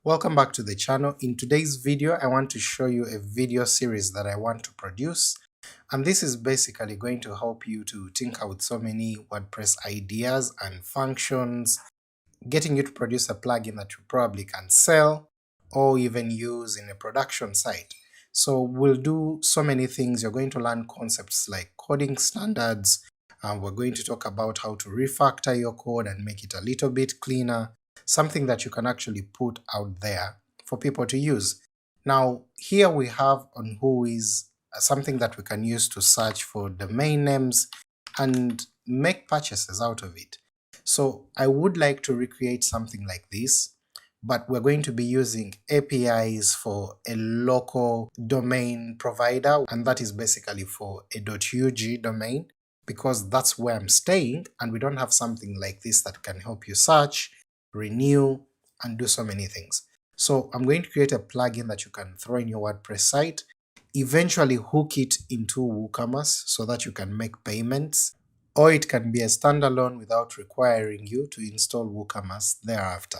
Welcome back to the channel. In today's video I want to show you a video series that I want to produce, and this is basically going to help you to tinker with so many WordPress ideas and functions, getting you to produce a plugin that you probably can sell or even use in a production site. So we'll do so many things. You're going to learn concepts like coding standards, and we're going to talk about how to refactor your code and make it a little bit cleaner, something that you can actually put out there for people to use. Now here we have on Whois something that we can use to search for domain names and make purchases out of it. So I would like to recreate something like this, but we're going to be using APIs for a local domain provider, and that is basically for a .ug domain, because that's where I'm staying and we don't have something like this that can help you search, renew, and do so many things. So I'm going to create a plugin that you can throw in your WordPress site, eventually hook it into WooCommerce so that you can make payments, or it can be a standalone without requiring you to install WooCommerce thereafter.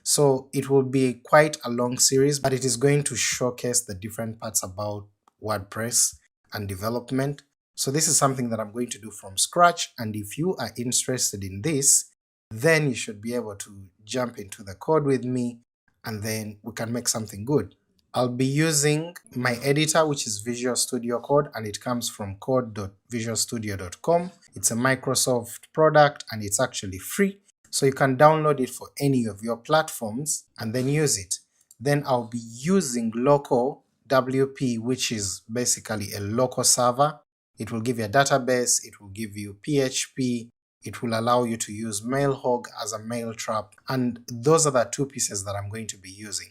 So it will be quite a long series, but it is going to showcase the different parts about WordPress and development. So this is something that I'm going to do from scratch, and if you are interested in this, then you should be able to jump into the code with me and then we can make something good. I'll be using my editor, which is Visual Studio Code, and it comes from code.visualstudio.com. It's a Microsoft product and it's actually free, so you can download it for any of your platforms and then use it. Then I'll be using local WP, which is basically a local server. It will give you a database, it will give you PHP, it will allow you to use Mailhog as a mail trap, and those are the two pieces that I'm going to be using.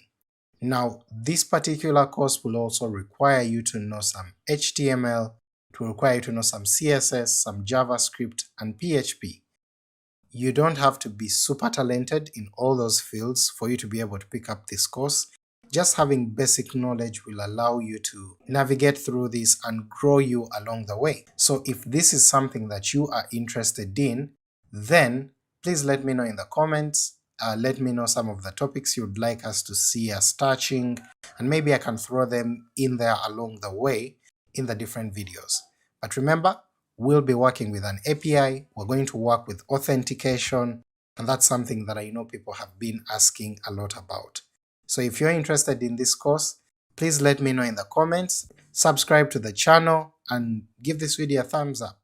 Now this particular course will also require you to know some HTML, it will require you to know some CSS, some JavaScript, and PHP. You don't have to be super talented in all those fields for you to be able to pick up this course. Just having basic knowledge will allow you to navigate through this and grow you along the way. So if this is something that you are interested in, then please let me know in the comments. Let me know some of the topics you'd like us to see us touching, and maybe I can throw them in there along the way in the different videos. But remember, we'll be working with an API, we're going to work with authentication, and that's something that I know people have been asking a lot about. So if you're interested in this course, please let me know in the comments, subscribe to the channel, and give this video a thumbs up.